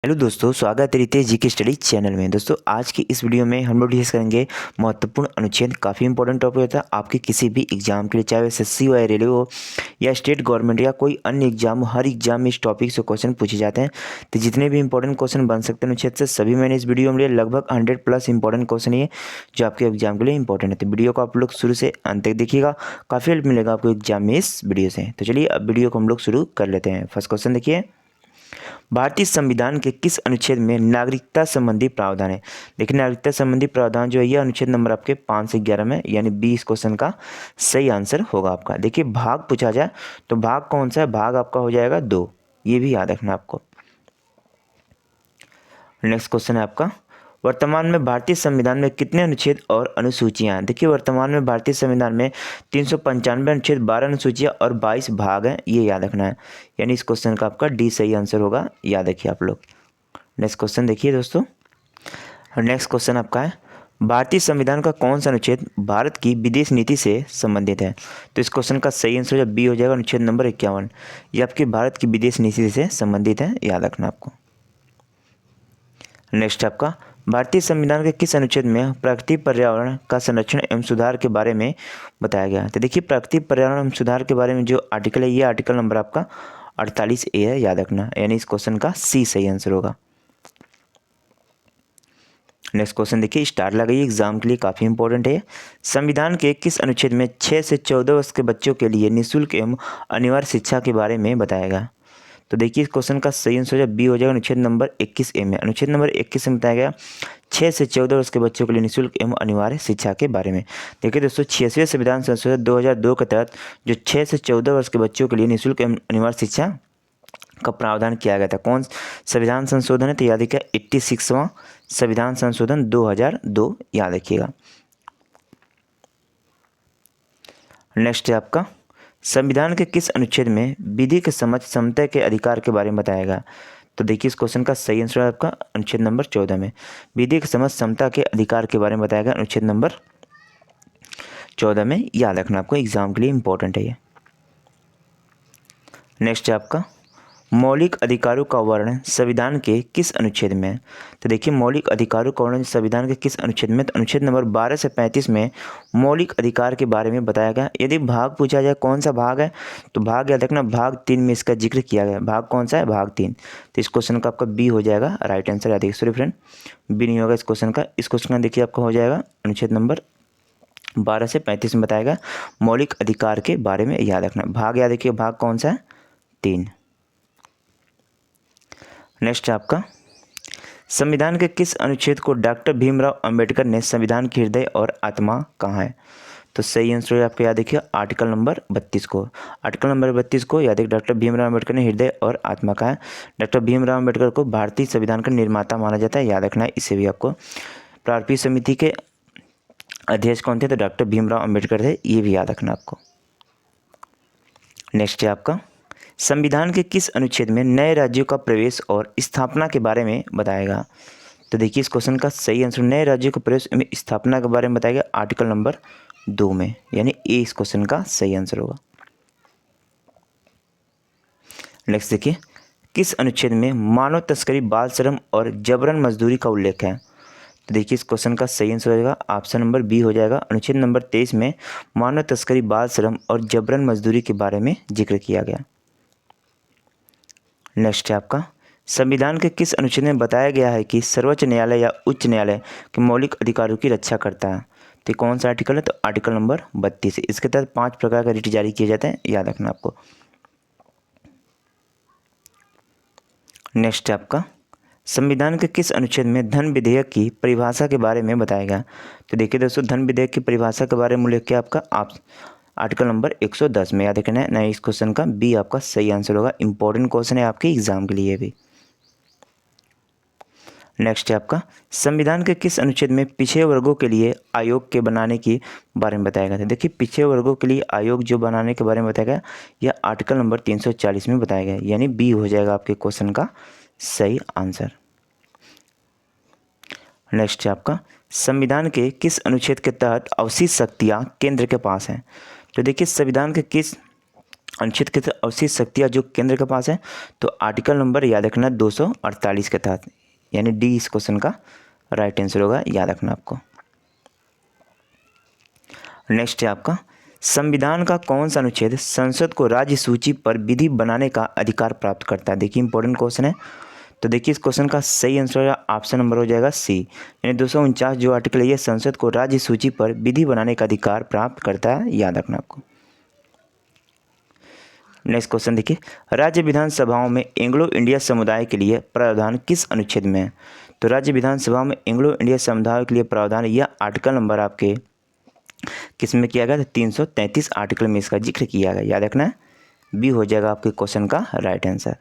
Hello दोस्तों, स्वागत है रितेश जी के स्टडी चैनल में। दोस्तों आज की इस वीडियो में हम लोग डिस्कस करेंगे महत्वपूर्ण अनुच्छेद। काफ़ी इंपॉर्टेंट टॉपिक होता है आपके किसी भी एग्जाम के लिए, चाहे एसएससी हो या रेलवे हो या स्टेट गवर्नमेंट या कोई अन्य एग्जाम हो। हर एग्जाम में इस टॉपिक से क्वेश्चन पूछे जाते हैं। तो जितने भी इंपॉर्टेंट क्वेश्चन बन सकते हैं अनुच्छेद से, सभी मैंने इस वीडियो में लिए। लगभग 100+ इंपॉर्टेंट क्वेश्चन ये जो आपके एग्जाम के लिए इंपॉर्टेंट है। तो वीडियो को आप लोग शुरू से अंत तक देखिएगा, काफ़ी हेल्प मिलेगा आपको एग्जाम में इस वीडियो से। तो चलिए अब वीडियो को हम लोग शुरू कर लेते हैं। फर्स्ट क्वेश्चन देखिए, भारतीय संविधान के किस अनुच्छेद में नागरिकता संबंधी प्रावधान है। देखिए नागरिकता संबंधी प्रावधान जो है ये अनुच्छेद नंबर आपके 5 से 11 में, यानी 20 क्वेश्चन का सही आंसर होगा आपका। देखिए भाग पूछा जाए तो भाग कौन सा है, भाग आपका हो जाएगा 2, ये भी याद रखना आपको। नेक्स्ट क्वेश्चन है आपका, वर्तमान में भारतीय संविधान में कितने अनुच्छेद और अनुसूचियां हैं। देखिए वर्तमान में भारतीय संविधान में 395 अनुच्छेद, 12 अनुसूचियां और 22 भाग हैं, ये याद रखना है। यानी इस क्वेश्चन का आपका डी सही आंसर होगा, याद रखिए आप लोग। नेक्स्ट क्वेश्चन देखिए दोस्तों, नेक्स्ट क्वेश्चन आपका है, भारतीय संविधान का कौन सा अनुच्छेद भारत की विदेश नीति से संबंधित है। तो इस क्वेश्चन का सही आंसर जब बी हो जाएगा, अनुच्छेद नंबर 51। ये आपकी भारत की विदेश नीति से संबंधित है, याद रखना आपको। नेक्स्ट आपका, भारतीय संविधान के किस अनुच्छेद में प्राकृतिक पर्यावरण का संरक्षण एवं सुधार के बारे में बताया गया है। तो देखिए प्राकृतिक पर्यावरण एवं सुधार के बारे में जो आर्टिकल है, ये आर्टिकल नंबर आपका 48A है, याद रखना। यानी इस क्वेश्चन का सी सही आंसर होगा। नेक्स्ट क्वेश्चन देखिए, स्टार लगाइए, एग्जाम के लिए काफ़ी इंपॉर्टेंट है। संविधान के किस अनुच्छेद में 6 से 14 वर्ष के बच्चों के लिए निःशुल्क एवं अनिवार्य शिक्षा के बारे में बताया गया। तो देखिए इस क्वेश्चन का सही आंसर जब बी हो जाएगा, अनुच्छेद नंबर 21A में। अनुच्छेद नंबर 21 में बताया गया 6 से 14 वर्ष के बच्चों के लिए निःशुल्क एवं अनिवार्य शिक्षा के बारे में। देखिए दोस्तों 86वें संविधान संशोधन 2002 के तहत जो 6 से 14 वर्ष के बच्चों के लिए निःशुल्क एवं अनिवार्य शिक्षा का प्रावधान किया गया था। कौन संविधान संशोधन है, तो याद रखिएगा 86वां संविधान संशोधन 2002, याद रखिएगा। नेक्स्ट है आपका, संविधान के किस अनुच्छेद में विधि के समक्ष समता के अधिकार के बारे में बताया गया। तो देखिए इस क्वेश्चन का सही आंसर है आपका अनुच्छेद नंबर 14 में। विधि के समक्ष समता के अधिकार के बारे में बताया गया अनुच्छेद नंबर 14 में, याद रखना आपको, एग्जाम के लिए इंपॉर्टेंट है ये। नेक्स्ट है आपका, मौलिक अधिकारों का वर्णन संविधान के किस अनुच्छेद में है। तो देखिए मौलिक अधिकारों का वर्णन संविधान के किस अनुच्छेद में, तो अनुच्छेद नंबर 12 से 35 में मौलिक अधिकार के बारे में बताया गया। यदि भाग पूछा जाए कौन सा भाग है, तो भाग याद रखना, भाग 3 में इसका जिक्र किया गया। भाग कौन सा है, भाग 3। तो इस क्वेश्चन का आपका बी हो जाएगा राइट आंसर। याद रखिए सॉरी फ्रेंड, बी नहीं होगा इस क्वेश्चन का। इस क्वेश्चन का देखिए आपका हो जाएगा अनुच्छेद नंबर 12 से 35 में बताएगा मौलिक अधिकार के बारे में, याद रखना। भाग याद रखिए, भाग कौन सा है, 3। नेक्स्ट है आपका, संविधान के किस अनुच्छेद को डॉक्टर भीमराव अंबेडकर ने संविधान की हृदय और आत्मा कहा है। तो सही आंसर है आपको, याद रखिए आर्टिकल नंबर 32 को। आर्टिकल नंबर 32 को याद रखिए डॉक्टर भीमराव अंबेडकर ने हृदय और आत्मा कहा है। डॉक्टर भीमराव अंबेडकर को भारतीय संविधान का निर्माता माना जाता है, याद रखना है। इसे भी आपको, प्रारूपीय समिति के अध्यक्ष कौन थे, तो डॉक्टर भीमराव अंबेडकर थे, ये भी याद रखना आपको। नेक्स्ट है आपका, संविधान के किस अनुच्छेद में नए राज्यों का प्रवेश और स्थापना के बारे में बताएगा। तो देखिए इस क्वेश्चन का सही आंसर नए राज्यों का प्रवेश एवं स्थापना के बारे में बताएगा आर्टिकल नंबर 2 में, यानी ए इस क्वेश्चन का सही आंसर होगा। नेक्स्ट देखिए, किस अनुच्छेद में मानव तस्करी, बाल श्रम और जबरन मजदूरी का उल्लेख है। तो देखिए इस क्वेश्चन का सही आंसर हो जाएगा ऑप्शन नंबर बी हो जाएगा। अनुच्छेद नंबर 23 में मानव तस्करी, बाल श्रम और जबरन मजदूरी के बारे में जिक्र किया गया। नेक्स्ट है आपका, संविधान के किस अनुच्छेद में बताया गया है कि सर्वोच्च न्यायालय या उच्च न्यायालय के मौलिक अधिकारों की रक्षा करता है। तो कौन सा आर्टिकल है, तो आर्टिकल नंबर 32। इसके तहत 5 प्रकार का रिट जारी किए जाते हैं, याद रखना आपको। नेक्स्ट है आपका, संविधान के किस अनुच्छेद में धन विधेयक की परिभाषा के बारे में बताया गया। तो देखिए दोस्तों धन विधेयक की परिभाषा के बारे में उल्लेख किया आपका आप आर्टिकल नंबर 110 में, याद रखना है। नहीं, इस क्वेश्चन का बी आपका सही आंसर होगा। इंपॉर्टेंट क्वेश्चन है आपके एग्जाम के लिए भी। नेक्स्ट है आपका, संविधान के किस अनुच्छेद में पिछड़े वर्गों के लिए आयोग के बनाने की बारे में बताया गया था। देखिए पिछड़े वर्गों के लिए आयोग जो बनाने के बारे में बताया गया, यह आर्टिकल नंबर 340 में बताया गया, यानी बी हो जाएगा आपके क्वेश्चन का सही आंसर। नेक्स्ट है आपका, संविधान के किस अनुच्छेद के तहत अवशिष्ट शक्तियाँ केंद्र के पास हैं। तो देखिए संविधान के किस अनुच्छेद के तहत अवशिष्ट शक्तियाँ जो केंद्र के पास है, तो आर्टिकल नंबर याद रखना 248 के तहत, यानी डी इस क्वेश्चन का राइट आंसर होगा, याद रखना आपको। नेक्स्ट है आपका, संविधान का कौन सा अनुच्छेद संसद को राज्य सूची पर विधि बनाने का अधिकार प्राप्त करता है? देखिए इंपॉर्टेंट क्वेश्चन है। तो देखिए इस क्वेश्चन का सही आंसर ऑप्शन नंबर हो जाएगा सी, यानी 249 जो आर्टिकल है ये संसद को राज्य सूची पर विधि बनाने का अधिकार प्राप्त करता है, याद रखना आपको। नेक्स्ट क्वेश्चन देखिए, राज्य विधानसभाओं में एंग्लो इंडिया समुदाय के लिए प्रावधान किस अनुच्छेद में है? तो राज्य विधानसभा में एंग्लो इंडिया समुदाय के लिए प्रावधान यह आर्टिकल नंबर आपके किस में किया गया? तो 333 आर्टिकल में इसका जिक्र किया गया, याद रखना है, बी हो जाएगा आपके क्वेश्चन का राइट आंसर।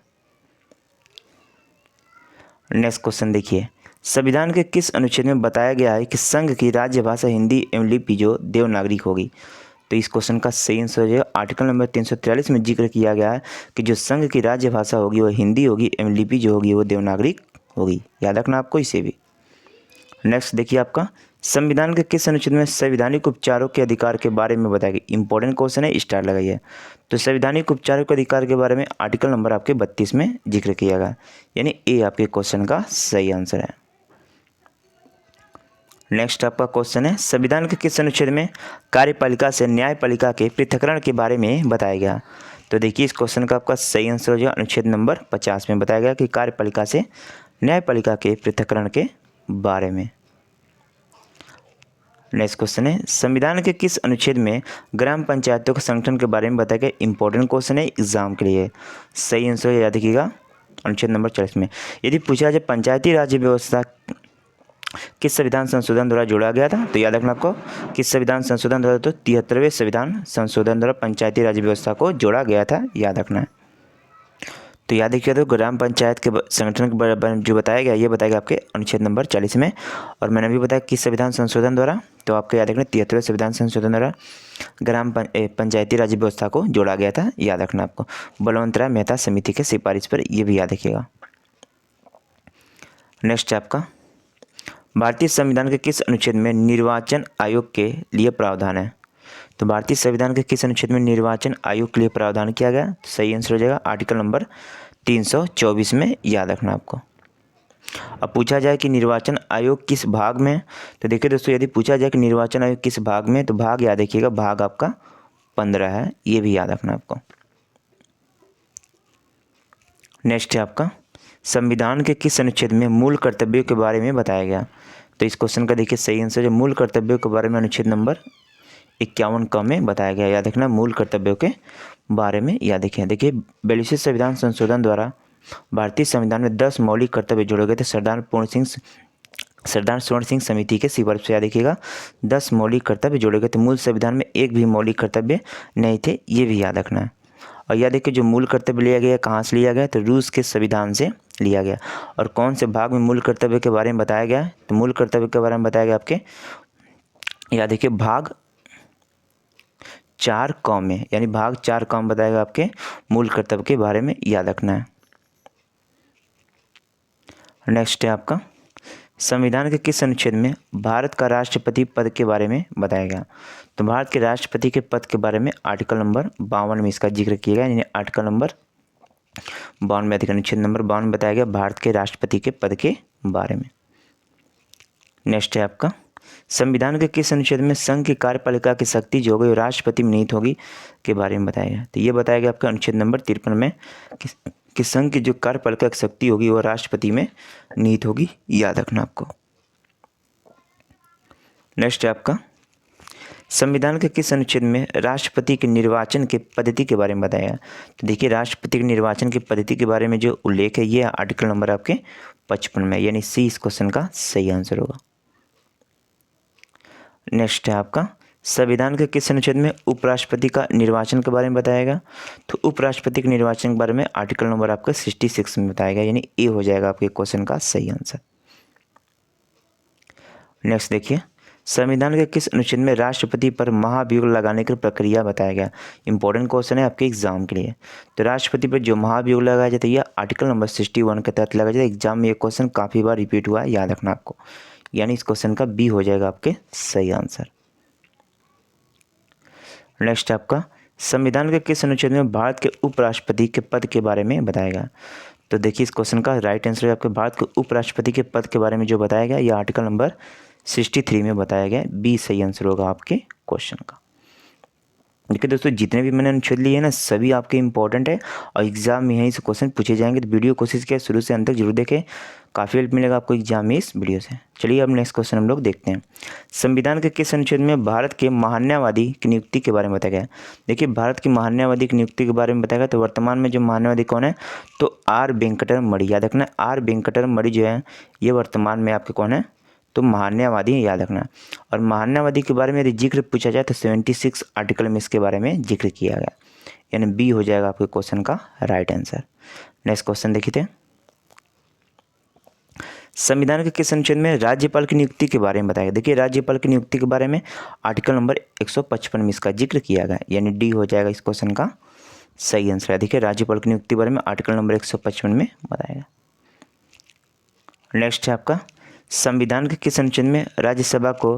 नेक्स्ट क्वेश्चन देखिए, संविधान के किस अनुच्छेद में बताया गया है कि संघ की राज्य भाषा हिंदी एवं लिपि जो देवनागरिक होगी? तो इस क्वेश्चन का सही आंसर हो जाएगा आर्टिकल नंबर 343 में जिक्र किया गया है कि जो संघ की राज्य भाषा होगी वो हिंदी होगी एवं लिपि जो होगी वो देवनागरिक होगी, याद रखना आपको इसे भी। नेक्स्ट देखिए आपका, संविधान के किस अनुच्छेद में संवैधानिक उपचारों के अधिकार के बारे में बताया गया? इंपॉर्टेंट क्वेश्चन है, स्टार लगाइए। तो संवैधानिक उपचारों के अधिकार के बारे में आर्टिकल नंबर आपके 32 में जिक्र किया गया, यानी ए आपके क्वेश्चन का सही आंसर है। नेक्स्ट आपका क्वेश्चन है, संविधान के किस अनुच्छेद में कार्यपालिका से न्यायपालिका के पृथक्करण के बारे में बताया गया? तो देखिए इस क्वेश्चन का आपका सही आंसर हो जाएगा अनुच्छेद नंबर 50 में बताया गया कि कार्यपालिका से न्यायपालिका के पृथक्करण के बारे में। नेक्स्ट क्वेश्चन है, संविधान के किस अनुच्छेद में ग्राम पंचायतों के संगठन के बारे में बताया गया? इंपॉर्टेंट क्वेश्चन है एग्जाम के लिए, सही आंसर याद रखिएगा अनुच्छेद नंबर 40 में। यदि पूछा जाए पंचायती राज्य व्यवस्था किस संविधान संशोधन द्वारा जोड़ा गया था? तो याद रखना आपको किस संविधान संशोधन द्वारा? तो 73वें संविधान संशोधन द्वारा पंचायती राज्य व्यवस्था को जोड़ा गया था, याद रखना है। तो याद रखिए, तो ग्राम पंचायत के संगठन के बारे में जो बताया गया ये बताया गया आपके अनुच्छेद नंबर 40 में। और मैंने भी बताया किस संविधान संशोधन द्वारा, तो आपको याद रखना 73वें संविधान संशोधन द्वारा ग्राम पंचायती राज्य व्यवस्था को जोड़ा गया था, याद रखना आपको। बलवंतराय मेहता समिति के सिफारिश पर, ये भी याद रखिएगा। नेक्स्ट आपका, भारतीय संविधान के किस अनुच्छेद में निर्वाचन आयोग के लिए प्रावधान है? तो भारतीय संविधान के किस अनुच्छेद में निर्वाचन आयोग के लिए प्रावधान किया गया? तो सही आंसर हो जाएगा आर्टिकल नंबर 324 में, याद रखना आपको। अब पूछा जाए कि निर्वाचन आयोग किस भाग में, तो देखिए दोस्तों यदि पूछा जाए कि निर्वाचन आयोग किस भाग में, तो भाग याद रखिएगा, भाग आपका 15 है, ये भी याद रखना आपको। नेक्स्ट है आपका, संविधान के किस अनुच्छेद में मूल कर्तव्यों के बारे में बताया गया? तो इस क्वेश्चन का देखिए सही आंसर है मूल कर्तव्यों के बारे में अनुच्छेद नंबर 51 क में बताया गया, याद रखना मूल कर्तव्यों के बारे में, याद रखें। देखिए 42वें संविधान संशोधन द्वारा भारतीय संविधान में 10 मौलिक कर्तव्य जोड़े गए थे सरदार स्वर्ण सिंह समिति के सिफारिश से, याद रखिएगा 10 मौलिक कर्तव्य जोड़े गए थे। मूल संविधान में एक भी मौलिक कर्तव्य नहीं थे, ये भी याद रखना है। और याद रखिए जो मूल कर्तव्य लिया गया कहाँ से लिया गया? तो रूस के संविधान से लिया गया। और कौन से भाग में मूल कर्तव्य के बारे में बताया गया? तो मूल कर्तव्य के बारे में बताया गया आपके, याद रखिए भाग 4 क में, यानी भाग 4 क में बताएगा आपके मूल कर्तव्य के बारे में, याद रखना है। नेक्स्ट है आपका, संविधान के किस अनुच्छेद में भारत का राष्ट्रपति पद के बारे में बताया गया? तो भारत के राष्ट्रपति के पद के बारे में आर्टिकल नंबर 52 में इसका जिक्र किया गया, यानी आर्टिकल नंबर 52 में अधिक अनुच्छेद नंबर 52 में बताया गया भारत के राष्ट्रपति के पद के बारे में। नेक्स्ट है आपका, संविधान के किस अनुच्छेद में संघ की कार्यपालिका की शक्ति जो होगी राष्ट्रपति में निहित होगी के बारे में बताया गया? तो ये बताया गया आपका अनुच्छेद नंबर 53 में कि संघ की जो कार्यपालिका की शक्ति होगी वो राष्ट्रपति में निहित होगी, याद रखना आपको। नेक्स्ट है आपका, संविधान के किस अनुच्छेद में राष्ट्रपति के निर्वाचन के पद्धति के बारे में बताया? तो देखिए राष्ट्रपति के निर्वाचन की पद्धति के बारे में जो उल्लेख है ये आर्टिकल नंबर आपके 55 में, यानी सी इस क्वेश्चन का सही आंसर होगा। नेक्स्ट है आपका, संविधान के किस अनुच्छेद में उपराष्ट्रपति का निर्वाचन के बारे में बताएगा? तो उपराष्ट्रपति के निर्वाचन के बारे में आर्टिकल नंबर आपका 66 में बताएगा, यानी ए हो जाएगा आपके क्वेश्चन का सही आंसर। नेक्स्ट देखिए, संविधान के किस अनुच्छेद में राष्ट्रपति पर महाभियोग लगाने की प्रक्रिया बताया गया? इंपॉर्टेंट क्वेश्चन है आपके एग्जाम के लिए। तो राष्ट्रपति पर जो महाभियोग लगाया जाता है यह आर्टिकल नंबर 61 के तहत लगाया जाता है। एग्जाम में ये क्वेश्चन काफ़ी बार रिपीट हुआ है, याद रखना आपको, यानी इस क्वेश्चन का बी हो जाएगा आपके सही आंसर। नेक्स्ट आपका, संविधान के किस अनुच्छेद में भारत के उपराष्ट्रपति के पद के बारे में बताया गया? तो देखिए इस क्वेश्चन का राइट आंसर है आपके भारत के उपराष्ट्रपति के पद के बारे में जो बताया गया, यह आर्टिकल नंबर 63 में बताया गया। बी सही आंसर होगा आपके क्वेश्चन का। देखिए दोस्तों, जितने भी मैंने अनुच्छेद लिए हैं ना, सभी आपके इंपॉर्टेंट है और एग्जाम में यहीं से क्वेश्चन पूछे जाएंगे। तो वीडियो कोशिश किया शुरू से अंत तक जरूर देखें, काफ़ी हेल्प मिलेगा आपको एग्जाम में इस वीडियो से। चलिए अब नेक्स्ट क्वेश्चन हम लोग देखते हैं। संविधान के किस अनुच्छेद में भारत के महान्यायवादी की नियुक्ति के बारे में बताया गया? देखिए भारत की महान्यायवादी की नियुक्ति के बारे में बताया गया। तो वर्तमान में जो महान्यायवादी कौन है? तो आर वेंकटर मणि। याद रखना, आर वेंकटर मणि जो है ये वर्तमान में आपके कौन है? तो महान्यायवादी, याद रखना। और महान्यायवादी के बारे में यदि जिक्र पूछा जाए तो 76 आर्टिकल में इसके बारे में जिक्र किया गया, यानी बी हो जाएगा आपके क्वेश्चन का राइट आंसर। नेक्स्ट क्वेश्चन देखिए, संविधान के किस अनुच्छेद में राज्यपाल की नियुक्ति के बारे में बताया? देखिए राज्यपाल की नियुक्ति के बारे में आर्टिकल नंबर 155 में इसका जिक्र किया गया, यानी डी हो जाएगा इस क्वेश्चन का सही आंसर है। देखिए राज्यपाल की नियुक्ति के बारे में आर्टिकल नंबर 155 में बताया। नेक्स्ट है आपका, संविधान के किस अनुच्छेद में राज्यसभा को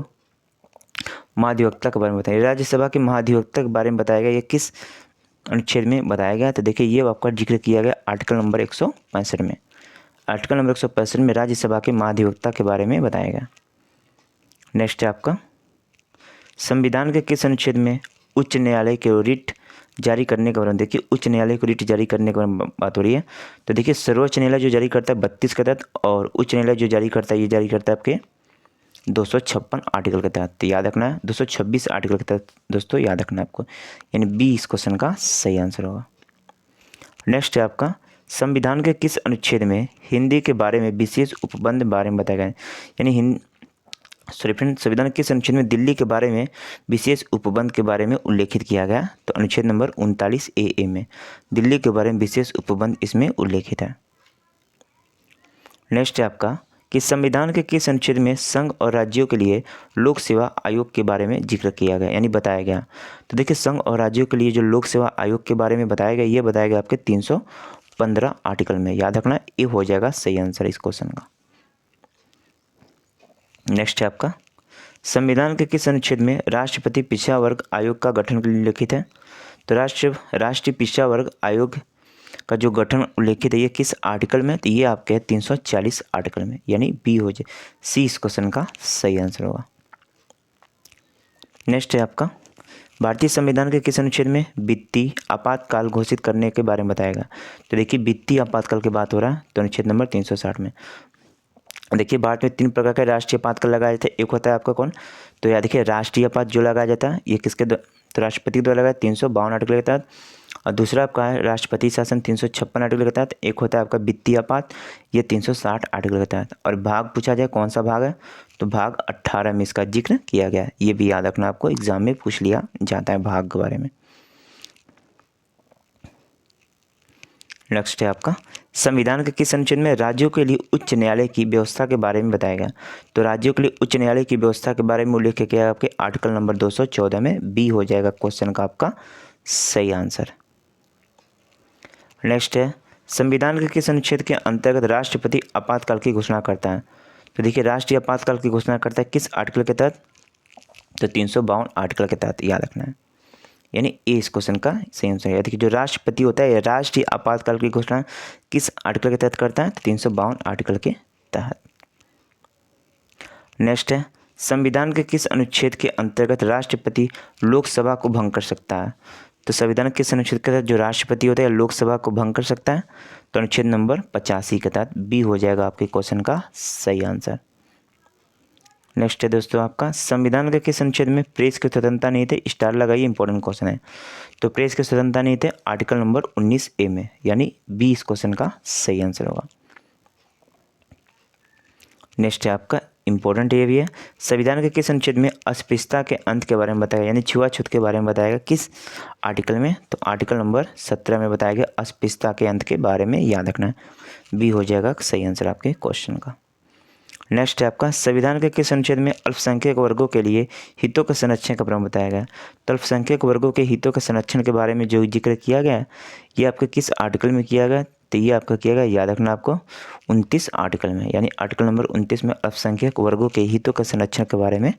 महाधिवक्ता के बारे में बताया? राज्यसभा के महाधिवक्ता के बारे में बताया गया, ये किस अनुच्छेद में बताया गया? तो देखिए ये आपका जिक्र किया गया आर्टिकल नंबर 165 में। आर्टिकल नंबर 165 में राज्यसभा के महाधिवक्ता के बारे में बताया गया। नेक्स्ट है आपका, संविधान के किस अनुच्छेद में उच्च न्यायालय के रिट जारी करने के बारे में? देखिए उच्च न्यायालय को रिट जारी करने के बारे में बात हो रही है। तो देखिए सर्वोच्च न्यायालय जो जारी करता है 32 के तहत, और उच्च न्यायालय जो जारी करता है ये जारी करता है आपके 256 आर्टिकल के तहत। तो याद रखना है 226 आर्टिकल के तहत दोस्तों, याद रखना आपको, यानी बी इस क्वेश्चन का सही आंसर होगा। नेक्स्ट है आपका, संविधान के किस अनुच्छेद में हिंदी के बारे में विशेष उपबंध बारे में बताया गया? यानी संविधान के किस अनुच्छेद में दिल्ली के बारे में विशेष उपबंध के बारे में उल्लेखित किया गया? तो अनुच्छेद नंबर 39 ए में दिल्ली के बारे में विशेष उपबंध इसमें उल्लेखित है। नेक्स्ट है आपका, कि संविधान के किस अनुच्छेद में संघ और राज्यों के लिए लोक सेवा आयोग के बारे में जिक्र किया गया, यानी बताया गया? तो देखिए संघ और राज्यों के लिए जो लोक सेवा आयोग के बारे में बताया गया, ये बताया गया आपके 315 आर्टिकल में। याद रखना ये हो जाएगा सही आंसर इस क्वेश्चन का। नेक्स्ट है आपका, संविधान के किस अनुच्छेद में राष्ट्रपति पिछड़ा वर्ग आयोग का गठन के लिए उल्लेखित है? तो राष्ट्रीय पिछड़ा वर्ग आयोग का जो गठन उल्लेखित है ये किस आर्टिकल में? तो ये आपके 340 आर्टिकल में, यानी बी हो जाए सी इस क्वेश्चन का सही आंसर होगा। नेक्स्ट है आपका, भारतीय संविधान के किस अनुच्छेद में वित्तीय आपातकाल घोषित करने के बारे में बताएगा? तो देखिए वित्तीय आपातकाल की बात हो रहा है, तो अनुच्छेद नंबर 360 में। देखिए भारत में 3 प्रकार के राष्ट्रीय आपातकाल लगाया जाता है। एक होता है आपका कौन? तो याद देखिए राष्ट्रीय आपात जो लगाया जाता है ये किसके तो राष्ट्रपति द्वारा लगाया 352 आर्टिकल के तहत, और दूसरा आपका है राष्ट्रपति शासन 356 आर्टिकल के तहत। एक होता है आपका वित्तीय आपात, ये 360 आर्टिकल के तहत। और भाग पूछा जाए कौन सा भाग है? तो भाग 18 में इसका जिक्र किया गया है। ये भी याद रखना, आपको एग्जाम में पूछ लिया जाता है भाग के बारे में। नेक्स्ट है आपका, संविधान के किस अनुच्छेद में राज्यों के लिए उच्च न्यायालय की व्यवस्था के बारे में बताया गया? तो राज्यों के लिए उच्च न्यायालय की व्यवस्था के बारे में उल्लेख किया गया आपके आर्टिकल नंबर 214 में। बी हो जाएगा क्वेश्चन का आपका सही आंसर। नेक्स्ट है, संविधान के किस अनुच्छेद के अंतर्गत राष्ट्रपति आपातकाल की घोषणा करता है? तो देखिए राष्ट्रीय आपातकाल की घोषणा करता है किस आर्टिकल के तहत? तो 352 आर्टिकल के तहत, याद रखना है, यानी ए इस क्वेश्चन का सही आंसर है। देखिए जो राष्ट्रपति होता है राष्ट्रीय आपातकाल की घोषणा किस आर्टिकल के तहत करता है? तो 352 आर्टिकल के तहत। नेक्स्ट है, संविधान के किस अनुच्छेद के अंतर्गत राष्ट्रपति लोकसभा को भंग कर सकता है? तो संविधान के किस अनुच्छेद के तहत जो राष्ट्रपति होता है लोकसभा को भंग कर सकता है? तो अनुच्छेद नंबर 85 के तहत। बी हो जाएगा आपके क्वेश्चन का सही आंसर। नेक्स्ट है दोस्तों आपका, संविधान के किस अनुच्छेद में प्रेस की स्वतंत्रता नहीं थे? स्टार लगाइए, इंपॉर्टेंट क्वेश्चन है। तो प्रेस की स्वतंत्रता नहीं थे आर्टिकल नंबर 19 ए में, यानी बी इस क्वेश्चन का सही आंसर होगा। नेक्स्ट है आपका इंपॉर्टेंट ये भी है, संविधान के किस अनुच्छेद में अस्पृश्यता के अंत के बारे में बताया, यानी छुआछूत के बारे में बताया गया किस आर्टिकल में? तो आर्टिकल नंबर 17 में बताया गया अस्पृश्यता के अंत के बारे में, याद रखना है। बी हो जाएगा सही आंसर आपके क्वेश्चन का। नेक्स्ट है आपका, संविधान के किस अनुच्छेद में अल्पसंख्यक वर्गों के लिए हितों के संरक्षण का प्रमाण बताया गया? तो अल्पसंख्यक वर्गों के हितों के संरक्षण के बारे में जो जिक्र किया गया है ये आपके किस आर्टिकल में किया गया? तो ये आपका किया गया, याद रखना आपको, 29 आर्टिकल में, यानी आर्टिकल नंबर 29 में अल्पसंख्यक वर्गों के हितों के संरक्षण के बारे में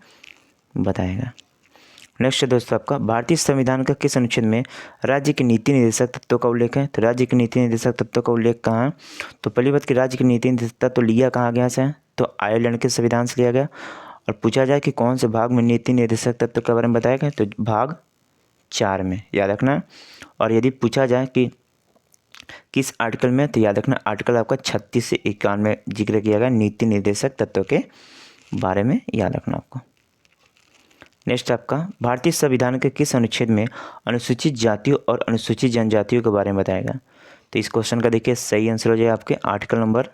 बताया गया। नेक्स्ट है दोस्तों आपका, भारतीय संविधान का किस अनुच्छेद में राज्य के नीति निर्देशक तत्वों का उल्लेख है? तो राज्य के नीति निर्देशक तत्वों का उल्लेख कहाँ है? तो पहली बात कि राज्य के नीति निर्देशक तत्व लिया कहाँ गया से? तो आयरलैंड के संविधान से लिया गया। और पूछा जाए कि कौन से भाग में नीति निर्देशक तत्व के बारे में बताया गया, तो भाग 4 में, याद रखना। और यदि पूछा जाए कि किस आर्टिकल में, तो याद रखना आर्टिकल आपका 36 से 51 में जिक्र किया गया नीति निर्देशक तत्वों के बारे में, याद रखना आपको। नेक्स्ट आपका, भारतीय संविधान के किस अनुच्छेद में अनुसूचित जातियों और अनुसूचित जनजातियों के बारे में बताया गया? तो इस क्वेश्चन का देखिए सही आंसर हो जाएगा आपके आर्टिकल नंबर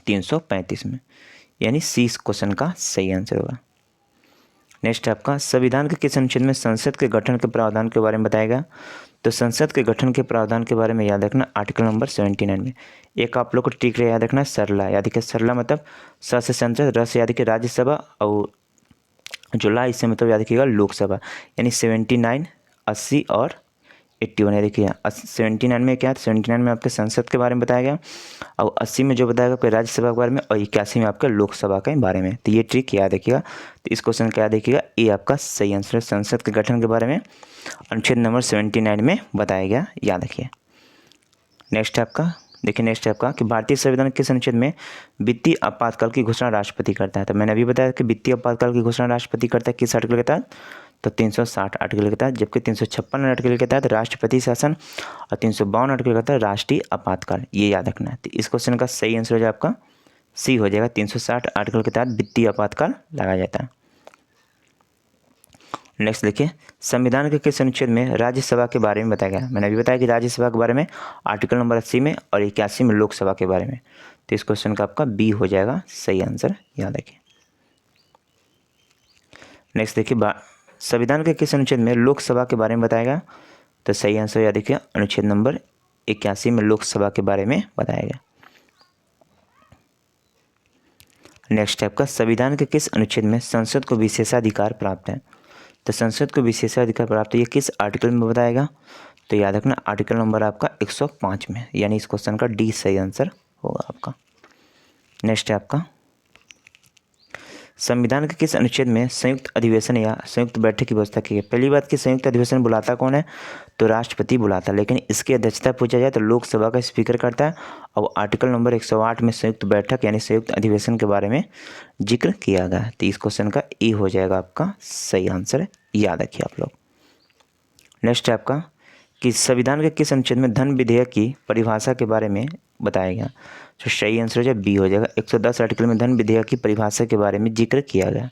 335 में, यानी सी इस क्वेश्चन का सही आंसर होगा। नेक्स्ट आपका, संविधान के किस अनुच्छेद में संसद के गठन के प्रावधान के बारे में बताया गया? तो संसद के गठन के प्रावधान के बारे में याद रखना आर्टिकल नंबर 79 में। एक आप लोग को ट्रिक याद रखना, सरला, याद रखिए सरला मतलब स से संसद, र से याद रखिए राज्यसभा, और जो ला इससे मतलब याद रखिएगा लोकसभा, यानी 79, 80 और 81। याद रखिए 79 में क्या है, 79 में आपके संसद के बारे में बताया गया, और 80 में जो बताया गया राज्यसभा के बारे में, और 81 में आपका लोकसभा के बारे में। तो ये ट्रिक याद रखिएगा। तो इस क्वेश्चन का याद रखिएगा, ये आपका सही आंसर है। संसद के गठन के बारे में अनुच्छेद नंबर 79 में बताया गया, याद रखिए। नेक्स्ट आपका देखिए, नेक्स्ट आपका कि भारतीय संविधान किस अनुच्छेद में वित्तीय आपातकाल की घोषणा राष्ट्रपति करता है? तो मैंने अभी बताया कि वित्तीय आपातकाल की घोषणा राष्ट्रपति करता है किस आर्टिकल के तहत? तो 360 आर्टिकल के तहत, जबकि 356 आर्टिकल के तहत राष्ट्रपति शासन और 352 आर्टिकल के तहत राष्ट्रीय आपातकाल, ये याद रखना है। तो इस क्वेश्चन का सही आंसर हो जाएगा आपका सी हो जाएगा, 360 आर्टिकल के तहत वित्तीय आपातकाल लगाया जाता है। नेक्स्ट देखिए, संविधान के किस अनुच्छेद में राज्यसभा के बारे में बताया गया? मैंने अभी बताया कि राज्यसभा के बारे में आर्टिकल नंबर 80 में, और 81 में लोकसभा के बारे में। तो इस क्वेश्चन का आपका बी हो जाएगा सही आंसर, याद रखिए। नेक्स्ट देखिए, संविधान के किस अनुच्छेद में लोकसभा के बारे में बताया गया? तो सही आंसर याद रखिए अनुच्छेद नंबर 81 में लोकसभा के बारे में बताया गया। नेक्स्ट आपका, संविधान के किस अनुच्छेद में संसद को विशेषाधिकार प्राप्त है? तो संसद को विशेषाधिकार प्राप्त ये किस आर्टिकल में बताएगा? तो याद रखना आर्टिकल नंबर आपका 105 में, यानी इस क्वेश्चन का डी सही आंसर होगा आपका। नेक्स्ट है आपका, संविधान के किस अनुच्छेद में संयुक्त अधिवेशन या संयुक्त बैठक की व्यवस्था की है? पहली बात कि संयुक्त अधिवेशन बुलाता कौन है? तो राष्ट्रपति बुलाता, लेकिन इसकी अध्यक्षता पूछा जाए तो लोकसभा का स्पीकर करता है। और आर्टिकल नंबर 108 में संयुक्त बैठक यानी संयुक्त अधिवेशन के बारे में जिक्र किया गया है। तो इस क्वेश्चन का ई हो जाएगा आपका सही आंसर, याद रखिए आप लोग। नेक्स्ट है आपका कि संविधान के किस अनुच्छेद में धन विधेयक की परिभाषा के बारे में बताया गया? तो सही आंसर हो जाए बी हो जाएगा, 110 आर्टिकल में धन विधेयक की परिभाषा के बारे में जिक्र किया गया।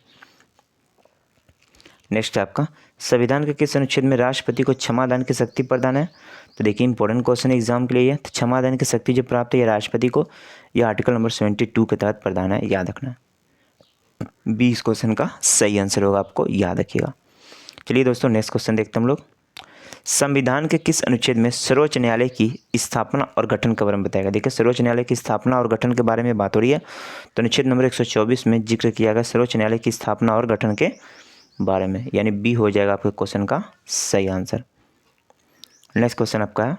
नेक्स्ट आपका, संविधान के किस अनुच्छेद में राष्ट्रपति को क्षमादान की शक्ति प्रदान है? तो देखिए इंपॉर्टेंट क्वेश्चन एग्जाम के लिए है। तो क्षमादान की शक्ति जो प्राप्त है राष्ट्रपति को, यह आर्टिकल नंबर 72 के तहत प्रदान है, याद रखना। बी इस क्वेश्चन का सही आंसर होगा, आपको याद रखिएगा। चलिए दोस्तों नेक्स्ट क्वेश्चन देखते हैं हम लोग। संविधान के किस अनुच्छेद में सर्वोच्च न्यायालय की स्थापना और गठन के बारे में बताएगा? देखिए सर्वोच्च न्यायालय की स्थापना और गठन के बारे में बात हो रही है। तो अनुच्छेद नंबर 124 में जिक्र किया गया सर्वोच्च न्यायालय की स्थापना और गठन के बारे में, यानी बी हो जाएगा आपके क्वेश्चन का सही आंसर। नेक्स्ट क्वेश्चन आपका है,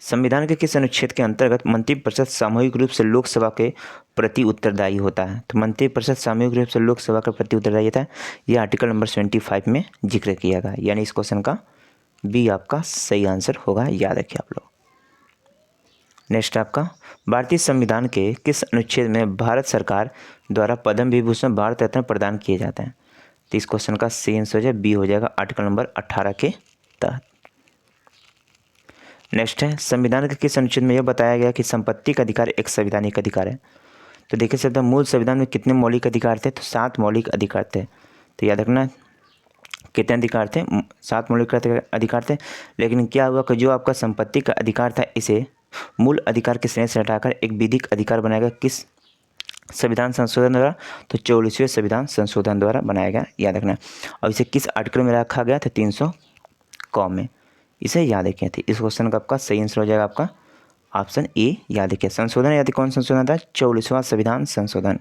संविधान के किस अनुच्छेद के अंतर्गत मंत्रिपरिषद सामूहिक रूप से लोकसभा के प्रति उत्तरदायी होता है? तो मंत्रिपरिषद सामूहिक रूप से लोकसभा के प्रति उत्तरदायी होता है, यह आर्टिकल नंबर 75 में जिक्र किया गया, यानी इस क्वेश्चन का बी आपका सही आंसर होगा, याद रखिए आप लोग। नेक्स्ट आपका, भारतीय संविधान के किस अनुच्छेद में भारत सरकार द्वारा पद्म विभूषण भारत रत्न प्रदान किए जाते हैं? तो इस क्वेश्चन का सही आंसर हो जाए बी हो जाएगा, आर्टिकल नंबर 18 के तहत। नेक्स्ट है, संविधान के किस अनुच्छेद में यह बताया गया कि संपत्ति का अधिकार एक संवैधानिक अधिकार है? तो देखिए सर, मूल संविधान में कितने मौलिक अधिकार थे? तो 7 मौलिक अधिकार थे। तो याद रखना कितने अधिकार थे? 7 मौलिक अधिकार थे। लेकिन क्या हुआ कि जो आपका संपत्ति का अधिकार था, इसे मूल अधिकार की श्रेणी से हटाकर एक विधिक अधिकार बनाया गया, किस संविधान संशोधन द्वारा? तो 44वें संविधान संशोधन द्वारा बनाया गया, याद रखना। और इसे किस आर्टिकल में रखा गया था? 300 क में, इसे याद रखिए थी। इस क्वेश्चन का आपका सही आंसर हो जाएगा आपका ऑप्शन ए, याद रखिए। संशोधन याद कौन संशोधन था? 44वां संविधान संशोधन।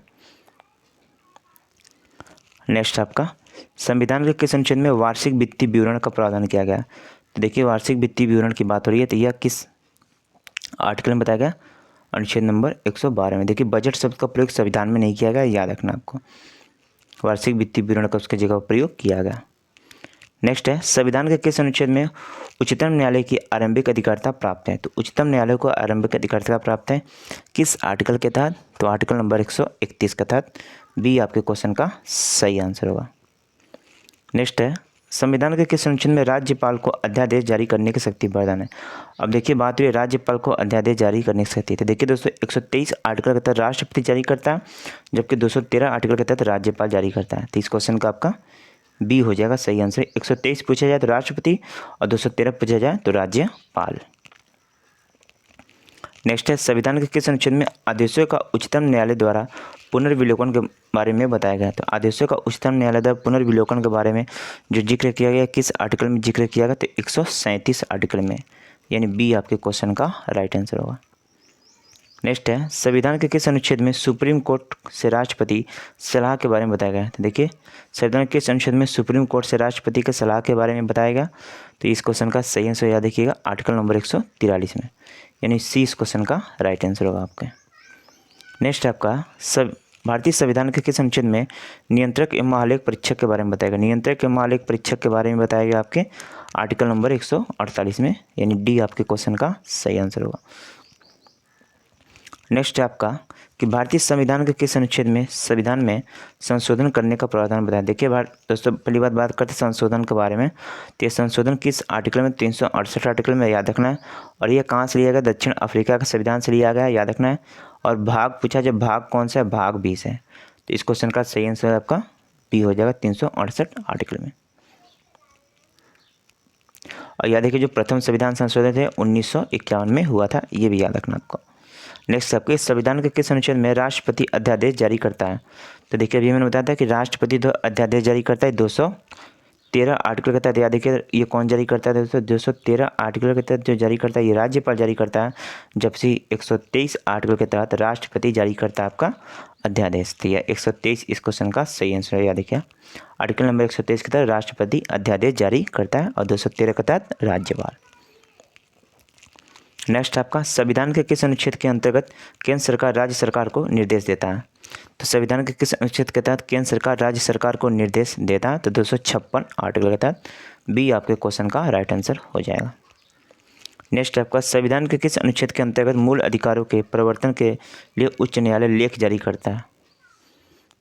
नेक्स्ट आपका, संविधान के किस अनुच्छेद में वार्षिक वित्तीय विवरण का प्रावधान किया गया? तो देखिए वार्षिक वित्तीय विवरण की बात हो रही है, तो यह किस आर्टिकल में बताया गया? अनुच्छेद नंबर 112 में। देखिए बजट शब्द का प्रयोग संविधान में नहीं किया गया, याद रखना आपको। वार्षिक वित्तीय विवरण का उसके जगह प्रयोग किया गया। नेक्स्ट है संविधान के किस अनुच्छेद में उच्चतम न्यायालय की आरंभिक अधिकारिता प्राप्त है? तो उच्चतम न्यायालय को आरंभिक अधिकारिता प्राप्त है किस आर्टिकल के तहत? तो आर्टिकल नंबर 131 के तहत। बी आपके क्वेश्चन का सही आंसर होगा। नेक्स्ट है संविधान के किस अनुच्छेद में राज्यपाल को अध्यादेश जारी करने की शक्ति प्रदान है? अब देखिए बात हुई राज्यपाल को अध्यादेश जारी करने की शक्ति। तो देखिए दोस्तों 123 आर्टिकल के तहत राष्ट्रपति जारी करता है, जबकि 213 आर्टिकल के तहत राज्यपाल जारी करता है। तो इस क्वेश्चन का आपका बी हो जाएगा सही आंसर। 123 पूछा जाए तो राष्ट्रपति और 213 पूछा जाए तो राज्यपाल। नेक्स्ट है संविधान के किस अनुच्छेद में आदेशों का उच्चतम न्यायालय द्वारा पुनर्विलोकन के बारे में बताया गया? तो आदेशों का उच्चतम न्यायालय द्वारा पुनर्विलोकन के बारे में जो जिक्र किया गया किस आर्टिकल में जिक्र किया गया? तो 137 आर्टिकल में, यानी बी आपके क्वेश्चन का राइट आंसर होगा। नेक्स्ट है संविधान के किस अनुच्छेद में सुप्रीम कोर्ट से राष्ट्रपति सलाह के बारे में बताया गया? तो देखिए संविधान के किस अनुच्छेद में सुप्रीम कोर्ट से राष्ट्रपति के सलाह के बारे में बताया गया? तो इस क्वेश्चन का सही आंसर याद रखिएगा आर्टिकल नंबर 143 में, यानी सी इस क्वेश्चन का राइट आंसर होगा आपका। नेक्स्ट आपका भारतीय संविधान के किस अनुच्छेद में नियंत्रक एवं महालेख परीक्षक के बारे में बताएगा? नियंत्रक एवं महालेख परीक्षक के बारे में बताया गया आपके आर्टिकल नंबर 148 में, यानी डी आपके क्वेश्चन का सही आंसर होगा। नेक्स्ट है आपका कि भारतीय संविधान के किस अनुच्छेद में संविधान में संशोधन करने का प्रावधान बताया? देखिए दोस्तों पहली बात करते हैं संशोधन के बारे में। तो ये संशोधन किस आर्टिकल में? 368 आर्टिकल में याद रखना है। और ये कहाँ से लिया गया? दक्षिण अफ्रीका का संविधान से लिया गया, याद रखना है। और भाग पूछा जब भाग कौन सा है? भाग 20 है। तो इस क्वेश्चन का सही आंसर आपका बी हो जाएगा 368 आर्टिकल में। और याद रखिए जो प्रथम संविधान संशोधन थे 1951 में हुआ था, ये भी याद रखना आपको। नेक्स्ट आपके संविधान के किस अनुच्छेद में राष्ट्रपति अध्यादेश जारी करता है? तो देखिए अभी मैंने बताया था कि राष्ट्रपति जो अध्यादेश जारी करता है 213 आर्टिकल के तहत। याद देखिए ये कौन जारी करता है दोस्तों? 213 आर्टिकल के तहत जो जारी करता है ये राज्यपाल जारी करता है, जबकि 123 आर्टिकल के तहत राष्ट्रपति जारी करता है आपका अध्यादेश। तो यह 123 इस क्वेश्चन का सही आंसर है। याद देखिए आर्टिकल नंबर 123 के तहत राष्ट्रपति अध्यादेश जारी करता है और 213 के तहत राज्यपाल। नेक्स्ट आपका संविधान के किस अनुच्छेद के अंतर्गत केंद्र सरकार राज्य सरकार को निर्देश देता है? तो संविधान के किस अनुच्छेद के तहत केंद्र सरकार राज्य सरकार को निर्देश देता है? तो 256 आर्टिकल के तहत। बी आपके क्वेश्चन का राइट आंसर हो जाएगा। नेक्स्ट आपका संविधान के किस अनुच्छेद के अंतर्गत मूल अधिकारों के परिवर्तन के लिए उच्च न्यायालय लेख जारी करता है?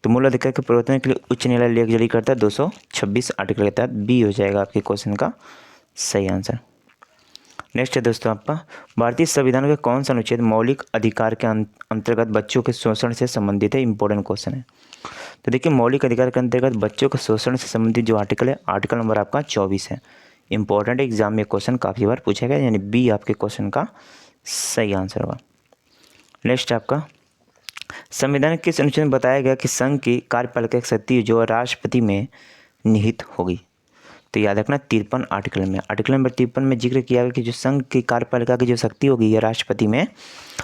तो मूल अधिकार के परिवर्तन के लिए उच्च न्यायालय लेख जारी करता है 226 आर्टिकल के तहत। बी हो जाएगा आपके क्वेश्चन का सही आंसर। नेक्स्ट है दोस्तों आपका भारतीय संविधान का कौन सा अनुच्छेद मौलिक अधिकार के अंतर्गत बच्चों के शोषण से संबंधित है? इंपॉर्टेंट क्वेश्चन है। तो देखिए मौलिक अधिकार के अंतर्गत बच्चों के शोषण से संबंधित जो आर्टिकल है आर्टिकल नंबर आपका 24 है। इंपॉर्टेंट एग्जाम में क्वेश्चन काफ़ी बार पूछा गया, यानी बी आपके क्वेश्चन का सही आंसर होगा। नेक्स्ट आपका संविधान के किस अनुच्छेद में बताया गया कि संघ की कार्यपालिका शक्ति जो राष्ट्रपति में निहित होगी? तो याद रखना 53 आर्टिकल में, आर्टिकल नंबर 53 में जिक्र किया गया कि जो संघ की कार्यपालिका की जो शक्ति होगी यह राष्ट्रपति में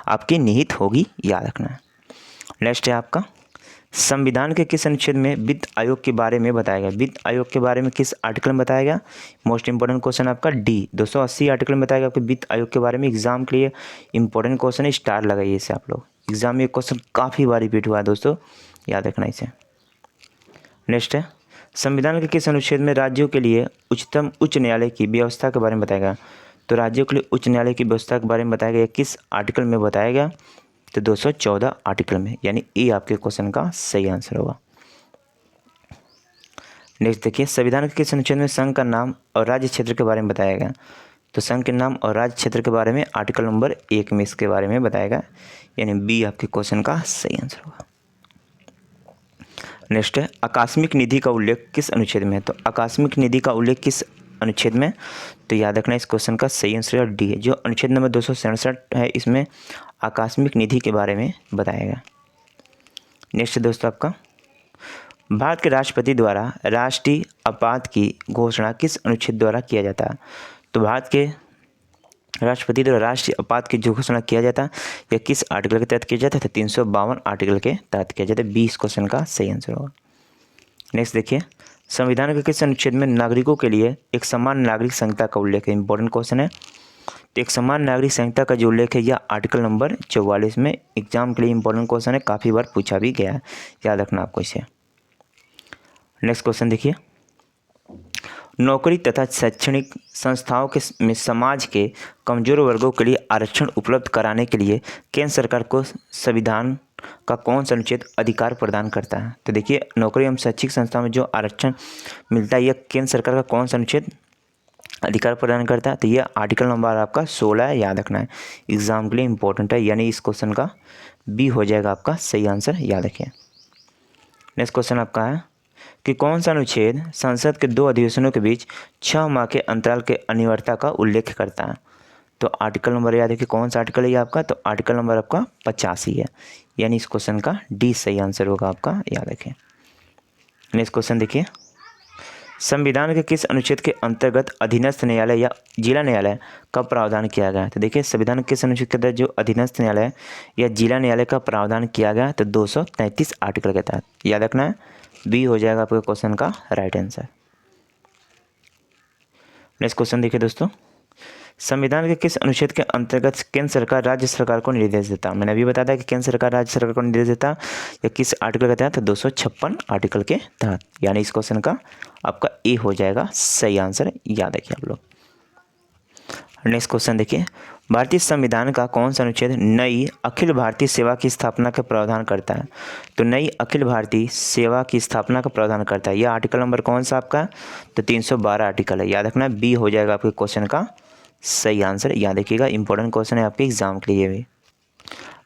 आपकी निहित होगी, याद रखना। नेक्स्ट है आपका संविधान के किस अनुच्छेद में वित्त आयोग के बारे में बताया गया? वित्त आयोग के बारे में किस आर्टिकल में बताया गया? मोस्ट इंपॉर्टेंट क्वेश्चन आपका डी 280 आर्टिकल में बताया गया आपको वित्त आयोग के बारे में। एग्जाम के लिए इंपॉर्टेंट क्वेश्चन है, स्टार लगाइए इसे आप लोग। एग्जाम में क्वेश्चन काफ़ी बार रिपीट हुआ है दोस्तों, याद रखना इसे। नेक्स्ट है संविधान के किस अनुच्छेद में राज्यों के लिए उच्च न्यायालय की व्यवस्था के बारे में बताया गया? तो राज्यों के लिए उच्च न्यायालय की व्यवस्था के बारे में बताया गया किस आर्टिकल में बताया गया? तो 214 आर्टिकल में, यानी ए आपके क्वेश्चन का सही आंसर होगा। नेक्स्ट देखिए संविधान के किस अनुच्छेद में संघ का नाम और राज्य क्षेत्र के बारे में बताया गया? तो संघ के नाम और राज्य क्षेत्र के बारे में आर्टिकल नंबर 1 में इसके बारे में बताया गया, यानी बी आपके क्वेश्चन का सही आंसर होगा। नेक्स्ट है आकस्मिक निधि का उल्लेख किस अनुच्छेद में है? तो आकस्मिक निधि का उल्लेख किस अनुच्छेद में? तो याद रखना इस क्वेश्चन का सही आंसर डी है। जो अनुच्छेद नंबर 267 है इसमें आकस्मिक निधि के बारे में बताया गया। नेक्स्ट दोस्तों आपका भारत के राष्ट्रपति द्वारा राष्ट्रीय आपात की घोषणा किस अनुच्छेद द्वारा किया जाता है? तो भारत के राष्ट्रपति द्वारा राष्ट्रीय आपात की जो घोषणा किया जाता है यह किस आर्टिकल के तहत किया जाता है? 352 आर्टिकल के तहत किया जाता है। 20 क्वेश्चन का सही आंसर होगा। नेक्स्ट देखिए संविधान के किस अनुच्छेद में नागरिकों के लिए एक समान नागरिक संहिता का उल्लेख है? इंपॉर्टेंट क्वेश्चन है। तो एक समान नागरिक संहिता का जो उल्लेख है यह आर्टिकल नंबर 44 में। एग्जाम के लिए इंपॉर्टेंट क्वेश्चन है, काफ़ी बार पूछा भी गया है, याद रखना आपको इसे। नेक्स्ट क्वेश्चन देखिए नौकरी तथा शैक्षणिक संस्थाओं के में समाज के कमजोर वर्गों के लिए आरक्षण उपलब्ध कराने के लिए केंद्र सरकार को संविधान का कौन सा अनुच्छेद अधिकार प्रदान करता है? तो देखिए, नौकरी एवं शैक्षिक संस्थाओं में जो आरक्षण मिलता है, यह केंद्र सरकार का कौन सा अनुच्छेद अधिकार प्रदान करता है? तो ये आर्टिकल नंबर आपका 16 है, याद रखना है, एग्जाम के लिए इंपॉर्टेंट है, यानी इस क्वेश्चन का बी हो जाएगा आपका सही आंसर, याद रखिए। नेक्स्ट क्वेश्चन आपका है कि कौन सा अनुच्छेद संसद के 2 अधिवेशनों के बीच 6 माह के अंतराल के अनिवार्यता का उल्लेख करता है? तो आर्टिकल नंबर याद रखिए, कौन सा आर्टिकल है ये आपका? तो आर्टिकल नंबर आपका 85 है, यानी इस क्वेश्चन का डी सही आंसर होगा आपका, याद रखें। नेक्स्ट क्वेश्चन देखिए, संविधान के किस अनुच्छेद के अंतर्गत अधीनस्थ न्यायालय या जिला न्यायालय का प्रावधान किया गया है? तो देखिए, संविधान के किस अनुच्छेद के तहत जो अधीनस्थ न्यायालय या जिला न्यायालय का प्रावधान किया गया है? तो 233 आर्टिकल के तहत, याद रखना है, बी हो जाएगा आपके क्वेश्चन का राइट आंसर। नेक्स्ट क्वेश्चन देखिए दोस्तों, संविधान के किस अनुच्छेद के अंतर्गत केंद्र सरकार राज्य सरकार को निर्देश देता? मैंने अभी बताया था कि केंद्र सरकार राज्य सरकार को निर्देश देता या किस आर्टिकल के तहत? 256 आर्टिकल के तहत, यानी इस क्वेश्चन का आपका ए हो जाएगा सही आंसर, याद रखिए आप लोग। नेक्स्ट क्वेश्चन देखिए, भारतीय संविधान का कौन सा अनुच्छेद नई अखिल भारतीय सेवा की स्थापना का प्रावधान करता है? तो नई अखिल भारतीय सेवा की स्थापना का प्रावधान करता है, यह आर्टिकल नंबर कौन सा आपका? तो 312 आर्टिकल है, याद रखना, बी हो जाएगा आपके क्वेश्चन का सही आंसर, याद रखिएगा, इंपॉर्टेंट क्वेश्चन है आपके एग्जाम के लिए भी।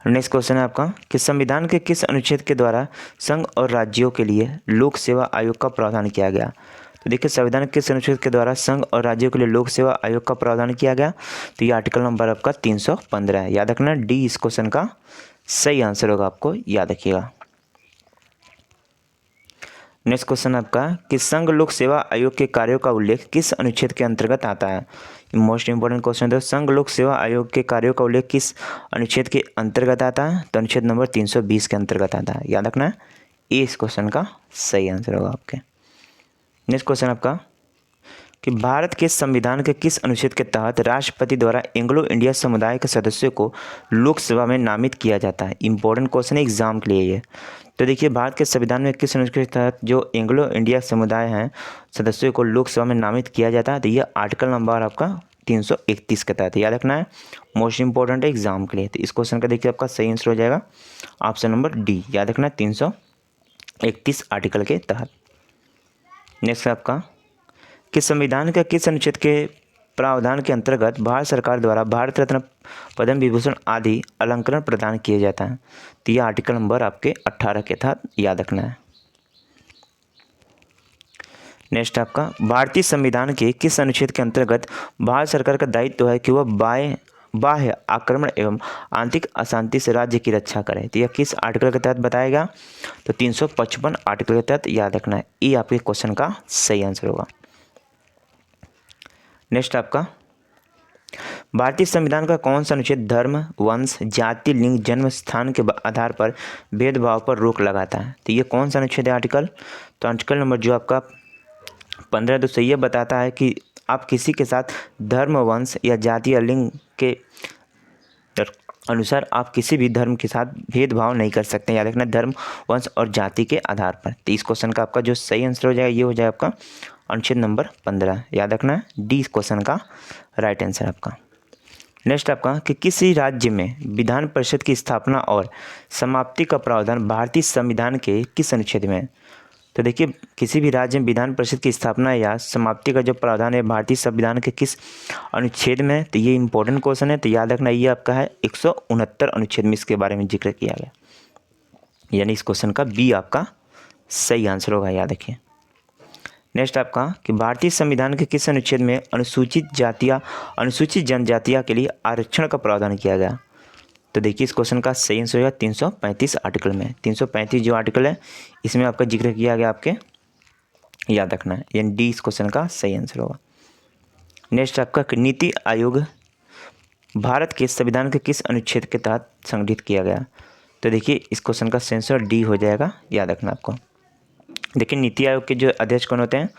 नेक्स्ट क्वेश्चन है आपका कि संविधान के किस अनुच्छेद के द्वारा संघ और राज्यों के लिए लोक सेवा आयोग का प्रावधान किया गया? तो देखिए, संविधान के किस अनुच्छेद के द्वारा संघ और राज्यों के लिए लोक सेवा आयोग का प्रावधान किया गया? तो ये आर्टिकल नंबर आपका 315 है, याद रखना, डी इस क्वेश्चन का सही आंसर होगा, आपको याद रखिएगा। नेक्स्ट क्वेश्चन आपका कि संघ लोक सेवा आयोग के कार्यों का उल्लेख किस अनुच्छेद के अंतर्गत आता है? मोस्ट इंपॉर्टेंट क्वेश्चन है, संघ लोक सेवा आयोग के कार्यों का उल्लेख किस अनुच्छेद के अंतर्गत आता है? तो अनुच्छेद नंबर 320 के अंतर्गत आता है, याद रखना, ये इस क्वेश्चन का सही आंसर होगा आपके। नेक्स्ट क्वेश्चन आपका कि भारत के संविधान के किस अनुच्छेद के तहत राष्ट्रपति द्वारा एंग्लो इंडिया समुदाय के सदस्यों को लोकसभा में नामित किया जाता है? इंपॉर्टेंट क्वेश्चन है एग्जाम के लिए ये। तो देखिए, भारत के संविधान में किस अनुच्छेद के तहत जो एंग्लो इंडिया समुदाय हैं सदस्यों को लोकसभा में नामित किया जाता है? तो ये आर्टिकल नंबर आपका 331 के तहत, याद रखना है, मोस्ट इंपॉर्टेंट है एग्जाम के लिए। तो इस क्वेश्चन का देखिए आपका सही आंसर हो जाएगा ऑप्शन नंबर डी, याद रखना, 331 आर्टिकल के तहत। नेक्स्ट आपका कि संविधान का किस अनुच्छेद के प्रावधान के अंतर्गत भारत सरकार द्वारा भारत रत्न, पद्म विभूषण आदि अलंकरण प्रदान किए जाता है? तो यह आर्टिकल नंबर आपके 18 के तहत, याद रखना है। नेक्स्ट आपका भारतीय संविधान के किस अनुच्छेद के अंतर्गत भारत सरकार का दायित्व है कि वह बाह्य आक्रमण एवं आंतरिक अशांति से राज्य की रक्षा करे? तो यह किस आर्टिकल के तहत बताएगा? तो 355 आर्टिकल के तहत, याद रखना है, ये आपके क्वेश्चन का सही आंसर होगा। नेक्स्ट आपका भारतीय संविधान का कौन सा अनुच्छेद धर्म, वंश, जाति, लिंग, जन्म स्थान के आधार पर भेदभाव पर रोक लगाता है? तो ये कौन सा अनुच्छेद है आर्टिकल? तो आर्टिकल नंबर जो आपका 15 तो सही बताता है कि आप किसी के साथ धर्म, वंश या जाति या लिंग के अनुसार आप किसी भी धर्म के साथ भेदभाव नहीं कर सकते, याद रखना, धर्म, वंश और जाति के आधार पर। तो इस क्वेश्चन का आपका जो सही आंसर हो जाएगा ये हो जाएगा आपका अनुच्छेद नंबर 15, याद रखना, डी इस क्वेश्चन का राइट आंसर आपका। नेक्स्ट आपका कि किसी राज्य में विधान परिषद की स्थापना और समाप्ति का प्रावधान भारतीय संविधान के किस अनुच्छेद में? तो देखिए, किसी भी राज्य में विधान परिषद की स्थापना या समाप्ति का जो प्रावधान है भारतीय संविधान के किस अनुच्छेद में? तो ये इंपॉर्टेंट क्वेश्चन है, तो याद रखना, ये आपका है 169 अनुच्छेद में इसके बारे में जिक्र किया गया, यानी इस क्वेश्चन का बी आपका सही आंसर होगा, याद रखिए। नेक्स्ट आपका कि भारतीय संविधान के किस अनुच्छेद में अनुसूचित जातियाँ, अनुसूचित जनजातियाँ के लिए आरक्षण का प्रावधान किया गया? तो देखिए, इस क्वेश्चन का सही आंसर होगा 335 आर्टिकल में। 335 जो आर्टिकल है इसमें आपका जिक्र किया गया, आपके याद रखना है, यानी डी इस क्वेश्चन का सही आंसर होगा। नेक्स्ट आपका नीति आयोग भारत के संविधान के किस अनुच्छेद के तहत संगठित किया गया? तो देखिए, इस क्वेश्चन का सही आंसर डी हो जाएगा, याद रखना आपको। देखिए, नीति आयोग के जो अध्यक्ष कौन होते हैं?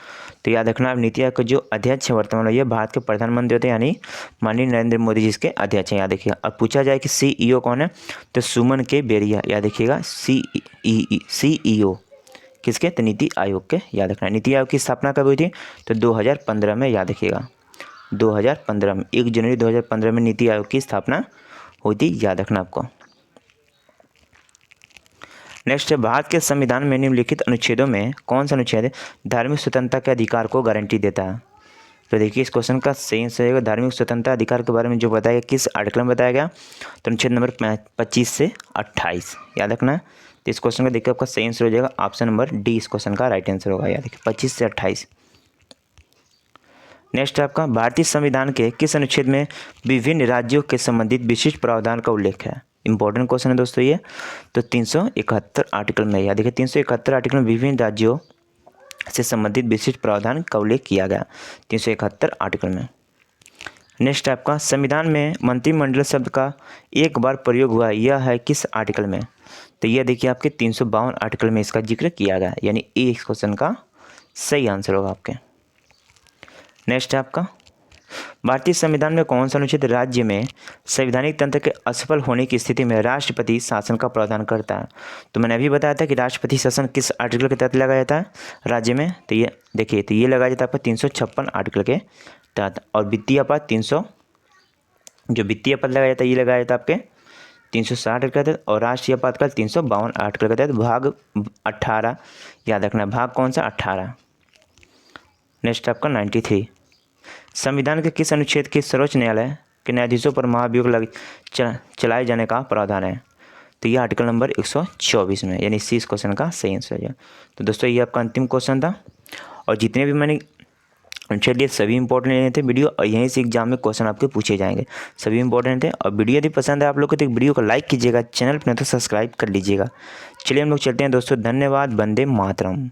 तो याद रखना, आप नीति आयोग के जो अध्यक्ष है वर्तमान में ये भारत के प्रधानमंत्री होते हैं, यानी माननीय नरेंद्र मोदी जी इसके अध्यक्ष हैं, याद रखिएगा। अब पूछा जाए कि सीईओ कौन है? तो सुमन के बेरिया, याद रखिएगा, सीईओ किसके? तो नीति आयोग के, याद रखना। नीति आयोग की स्थापना कब हुई थी? तो 2015 में, याद रखिएगा 2015 में, 1 जनवरी 2015 में नीति आयोग की स्थापना हुई थी, याद रखना आपको। नेक्स्ट है, भारत के संविधान में निम्नलिखित अनुच्छेदों में कौन सा अनुच्छेद धार्मिक स्वतंत्रता के अधिकार को गारंटी देता है? तो देखिए इस क्वेश्चन का सही आंसर रहेगा धार्मिक स्वतंत्रता अधिकार के बारे में जो बताया गया, किस आर्टिकल में बताया गया? तो अनुच्छेद नंबर 25 से 28, याद रखना। तो इस क्वेश्चन का देखिए आपका सही आंसर हो जाएगा ऑप्शन नंबर डी, इस क्वेश्चन का राइट आंसर होगा, याद देखिए 25 से 28। नेक्स्ट आपका, भारतीय संविधान के किस अनुच्छेद में विभिन्न राज्यों के संबंधित विशिष्ट प्रावधान का उल्लेख है? इंपॉर्टेंट क्वेश्चन है दोस्तों ये। तो 371 आर्टिकल में, याद देखिए 371 आर्टिकल में विभिन्न राज्यों से संबंधित विशिष्ट प्रावधान का उल्लेख किया गया 371 आर्टिकल में। नेक्स्ट आपका, संविधान में मंत्रिमंडल शब्द का एक बार प्रयोग हुआ, यह है किस आर्टिकल में? तो यह देखिए आपके 352 आर्टिकल में इसका जिक्र किया गया, यानी ए इस क्वेश्चन का सही आंसर होगा आपके। नेक्स्ट आपका, भारतीय संविधान में कौन सा अनुच्छेद राज्य में संवैधानिक तंत्र के असफल होने की स्थिति में राष्ट्रपति शासन का प्रावधान करता है? तो मैंने अभी बताया था कि राष्ट्रपति शासन किस आर्टिकल के तहत लगाया जाता है राज्य में? तो ये देखिए, तो ये लगाया जाता है आपका 356 आर्टिकल के तहत। और वित्तीय अपराध 300, जो वित्तीय अपराध लगाया जाता है ये लगाया जाता है आपके 360 आर्टिकल के तहत, और राष्ट्रीय आपातकाल 352 आर्टिकल के तहत, भाग 18, याद रखना भाग कौन सा? 18। नेक्स्ट आपका 93, संविधान के किस अनुच्छेद के सर्वोच्च न्यायालय के न्यायाधीशों पर महाभियोग चलाए जाने का प्रावधान है? तो ये आर्टिकल नंबर 124 में, यानी सी इस क्वेश्चन का सही आंसर है। तो दोस्तों ये आपका अंतिम क्वेश्चन था, और जितने भी मैंने अनुच्छेद लिए सभी इंपॉर्टेंट लेने थे वीडियो, और यहीं से एग्जाम में क्वेश्चन आपके पूछे जाएंगे, सभी इंपॉर्टेंट थे। और वीडियो यदि पसंद है आप लोग को तो वीडियो को लाइक कीजिएगा, चैनल पर नहीं तो सब्सक्राइब कर लीजिएगा। चलिए हम लोग चलते हैं दोस्तों, धन्यवाद, वंदे मातरम।